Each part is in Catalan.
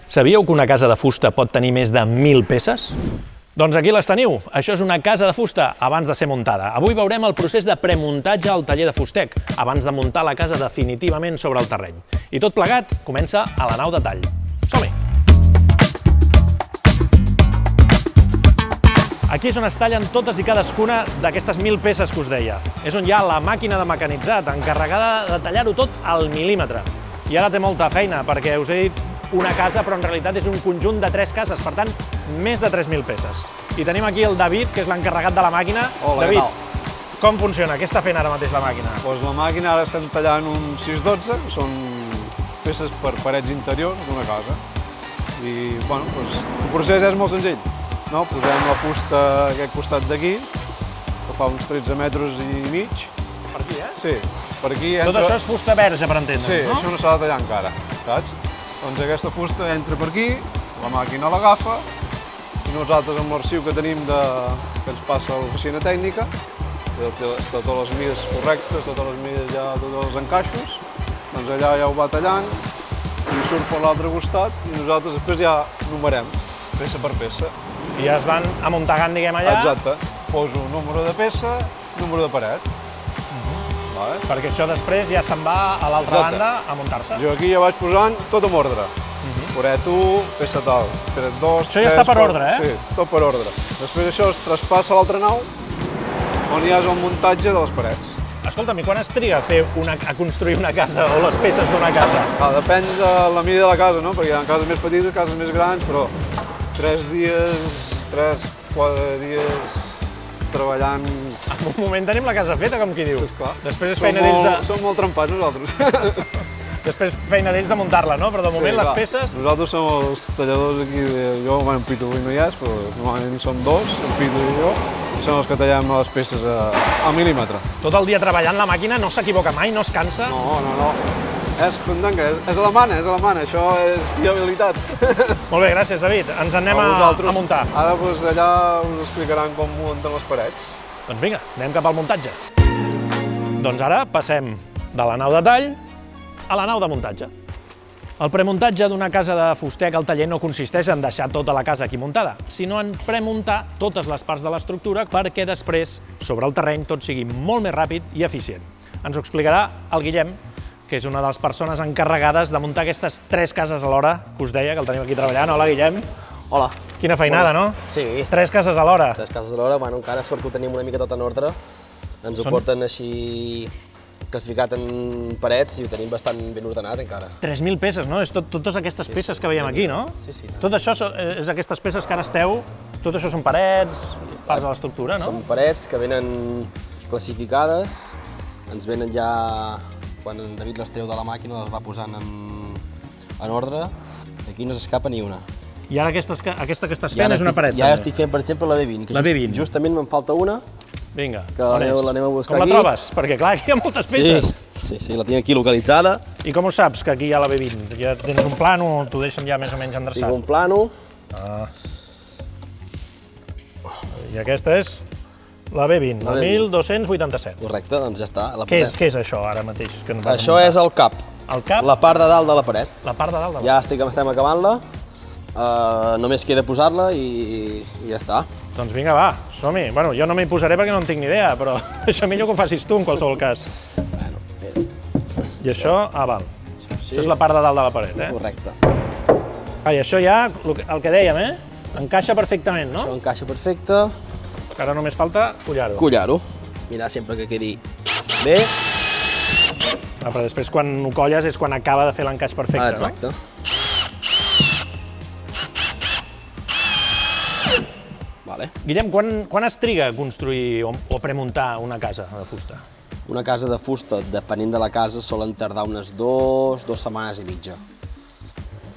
Sabíeu que una casa de fusta pot tenir més de 1.000 peces? Doncs aquí les teniu. Això és una casa de fusta abans de ser muntada. Avui veurem el procés de premuntatge al taller de Fustec, abans de muntar la casa definitivament sobre el terreny. I tot plegat comença a la nau de tall. Som-hi! Aquí és on es tallen totes i cadascuna d'aquestes 1.000 peces que us deia. És on hi ha la màquina de mecanitzat, encarregada de tallar-ho tot al mil·límetre. I ara té molta feina, perquè us he dit una casa, però en realitat és un conjunt de 3 cases, per tant, més de 3.000 peces. I tenim aquí el David, que és l'encarregat de la màquina. Hola, David, què tal? com funciona? Què està fent ara mateix la màquina? Doncs la màquina ara estem tallant un 612, que són peces per parets interiors d'una casa. I, bueno, doncs, el procés és molt senzill. No? Posem la fusta a aquest costat d'aquí, que fa uns 13 metres i mig. Per aquí, eh? Sí, per aquí entra... Tot això és fusta verge, per entendre, Sí, no? això no s'ha de tallar encara, saps? Doncs aquesta fusta entra per aquí, la màquina l'agafa, i nosaltres amb l'arxiu que tenim que ens passa a l'oficina tècnica, totes les mides correctes, totes les mides ja, tots els encaixos, doncs allà ja ho va tallant, i surt per l'altre costat, i nosaltres després ja numerem, peça per peça. I ja es van amuntegant, diguem, allà. Exacte. Poso número de peça, número de paret. Vale? Perquè això després ja se'n va a l'altra Exacte. banda a muntar-se. Jo aquí ja vaig posant tot en ordre. Paret 1, peça tal, paret 2, Això ja està per ordre, eh? Sí, tot per ordre. Després això es traspassa a l'altra nau, on ja és el muntatge de les parets. Escolta'm, i quan es triga a construir una casa o les peces d'una casa? Depèn de la mida de la casa, no? Perquè hi ha cases més petites, cases més grans, però 3 dies, 3-4 dies treballant... En un moment tenim la casa feta, com qui diu. Esclar. Després és feina d'ells de... Som molt trempats nosaltres. Després feina d'ells de muntar-la, no? Però de moment les clar. peces... Nosaltres som els talladors aquí, jo, bueno, en Pitu avui no hi és, però normalment som 2, en Pitu i jo, i som els que tallem les peces a mil·límetre. Tot el dia treballant la màquina, no s'equivoca mai, no es cansa. No. És alemana, això és fiabilitat. Molt bé, gràcies, David. Ens en anem a muntar. Ara doncs, allà us explicaran com munten les parets. Doncs vinga, anem cap al muntatge. Doncs ara passem de la nau de tall a la nau de muntatge. El premuntatge d'una casa de Fustec al taller no consisteix en deixar tota la casa aquí muntada, sinó en premuntar totes les parts de l'estructura perquè després, sobre el terreny, tot sigui molt més ràpid i eficient. Ens ho explicarà el Guillem, que és una de les persones encarregades de muntar aquestes 3 cases alhora, que us deia, que el tenim aquí treballant. Hola, Guillem. Hola. Quina feinada, no? Sí. 3 cases alhora. 3 cases alhora, bueno, encara sort que ho tenim una mica tot en ordre. Ens ho porten així classificat en parets i ho tenim bastant ben ordenat encara. 3.000 peces, no? És totes aquestes peces que veiem aquí, no? Sí. Tot això és aquestes peces que ara esteu, tot això són parets, parts de l'estructura, no? Són parets que venen classificades, ens venen ja, quan en David les treu de la màquina, les va posant en ordre, aquí no s'escapa ni una. I ara aquesta que estàs fent és una paret, Ja també. estic fent, per exemple, la B20. La B20. Justament me'n falta una. Vinga, Que l'anem a buscar com aquí. la trobes? Perquè clar, aquí hi ha moltes peces. Sí, la tinc aquí localitzada. I com ho saps, que aquí hi ha la B20? Ja tens un plano, t'ho deixen ja més o menys endreçat? Tinc un plano. I aquesta és la B20, la 1287. Correcte, doncs ja està. Què és això ara mateix? Que no Això és el cap. El cap? La part de dalt de la paret. La part de dalt de Ja estem acabant-la. Només queda posar-la i ja està. Doncs vinga, va, som-hi. Bueno, jo no m'hi posaré perquè no en tinc ni idea, però això millor que ho facis tu, en qualsevol cas. Bueno, mira. I això, val. Sí. Això és la part de dalt de la paret, eh? Correcte. I això ja, el que dèiem, encaixa perfectament, no? Això encaixa perfecte. Ara només falta collar-ho. Collar-ho. Mirar sempre que quedi bé. Però després quan ho colles és quan acaba de fer l'encaix perfecte, no? Exacte. Vale. Guillem, quan es triga a construir o premuntar una casa de fusta? Una casa de fusta, depenent de la casa, solen tardar unes 2 setmanes i mitja.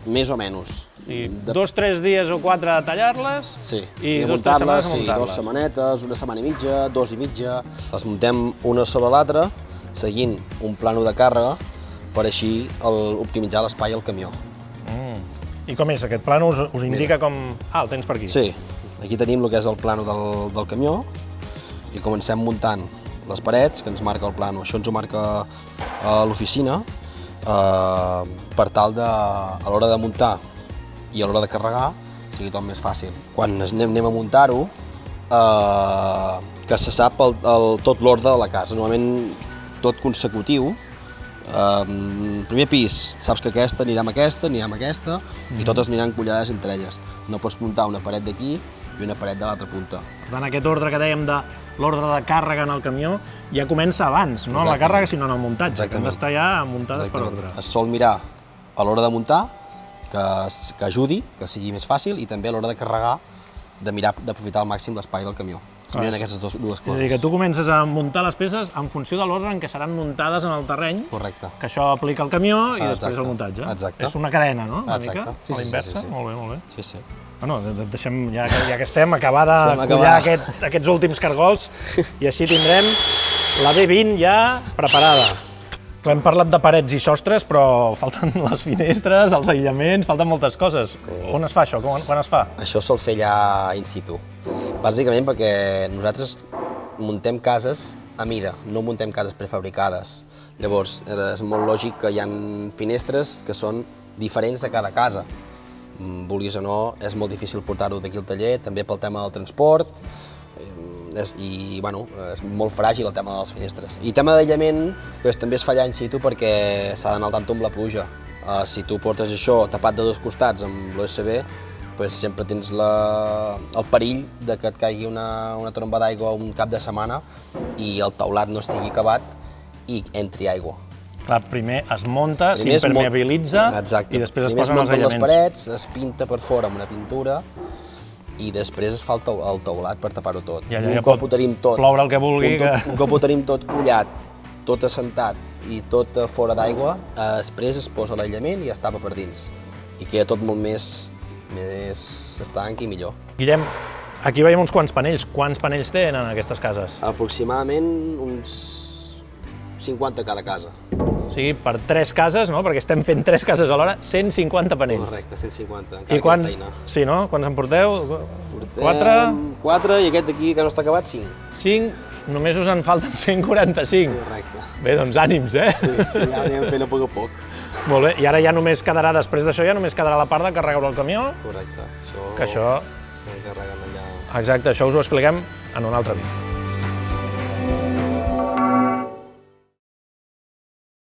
Més o menys. I 2, 3 dies o 4 a tallar-les Sí. i 2, 3 setmanes a Sí, muntar-les. 2 setmanetes, una setmana i mitja, 2 i mitja. Les muntem una sobre l'altra, seguint un plano de càrrega, per així optimitzar l'espai al camió. I com és? Aquest plano us indica com... el tens per aquí. Sí, aquí tenim el que és el plano del camió i comencem muntant les parets que ens marca el plano. Això ens ho marca l'oficina per tal de, a l'hora de muntar i a l'hora de carregar sigui tot més fàcil. Quan anem a muntar-ho, que se sap tot l'ordre de la casa, normalment tot consecutiu. Primer pis, saps que aquesta anirà amb aquesta, i totes aniran collades entre elles. No pots muntar una paret d'aquí i una paret de l'altra punta. Per tant, aquest ordre que dèiem de l'ordre de càrrega en el camió ja comença abans, no en la càrrega, sinó en el muntatge, que han d'estar ja muntades per ordre. Es sol mirar a l'hora de muntar, que ajudi, que sigui més fàcil, i també a l'hora de carregar, de mirar d'aprofitar al màxim l'espai del camió. Es miren aquestes dues coses. És a dir, que tu comences a muntar les peces en funció de l'ordre en què seran muntades en el terreny, correcte, que això aplica el camió i després el muntatge. Exacte. És una cadena, no? Una mica, Sí, a la inversa. sí. Molt bé, molt bé. Sí, sí. Bueno, deixem, ja que estem, acabar de collar aquests últims cargols i així tindrem la B20 ja preparada. Clar, hem parlat de parets i sostres, però falten les finestres, els aïllaments, falten moltes coses. On es fa això? Quan es fa? Això es sol fer allà in situ. Bàsicament perquè nosaltres muntem cases a mida, no muntem cases prefabricades. Llavors, és molt lògic que hi ha finestres que són diferents a cada casa. Vulguis o no, és molt difícil portar-ho d'aquí al taller, també pel tema del transport, i bueno, és molt fràgil el tema de les finestres. I tema d'aïllament també es fa allà in situ perquè s'ha d'anar al tanto amb la pluja. Si tu portes això tapat de dos costats amb l'OSB, sempre tens el perill de que et caigui una tromba d'aigua un cap de setmana i el teulat no estigui acabat i entri aigua. Clar, primer es munta, s'impermeabilitza i després es posen els aïllaments. Primer es munten les parets, es pinta per fora amb una pintura i després es fa el teulat per tapar-ho tot. Un cop ho tenim tot, ploure el que vulgui. Un cop ho tenim tot collat, tot assentat i tot fora d'aigua, després es posa l'aïllament i es tapa per dins. I queda tot molt més estanc i millor. Guillem, aquí veiem uns quants panells. Quants panells tenen aquestes cases? Aproximadament uns 50 cada casa. O sigui, per 3 cases, no? Perquè estem fent 3 cases alhora, 150 panells. Correcte, 150. I quants? Sí, no? Quants en porteu? 4? 4 i aquest d'aquí que no està acabat, 5. 5? Només us en falten 145. Correcte. Bé, doncs ànims, eh? Sí, ja anem fent a poc a poc. Molt bé, i ara ja només quedarà, després d'això, ja només quedarà la part de carregar-ho al camió. Correcte. Que això... Estem carregant allà. Exacte, això us ho expliquem en un altre vídeo.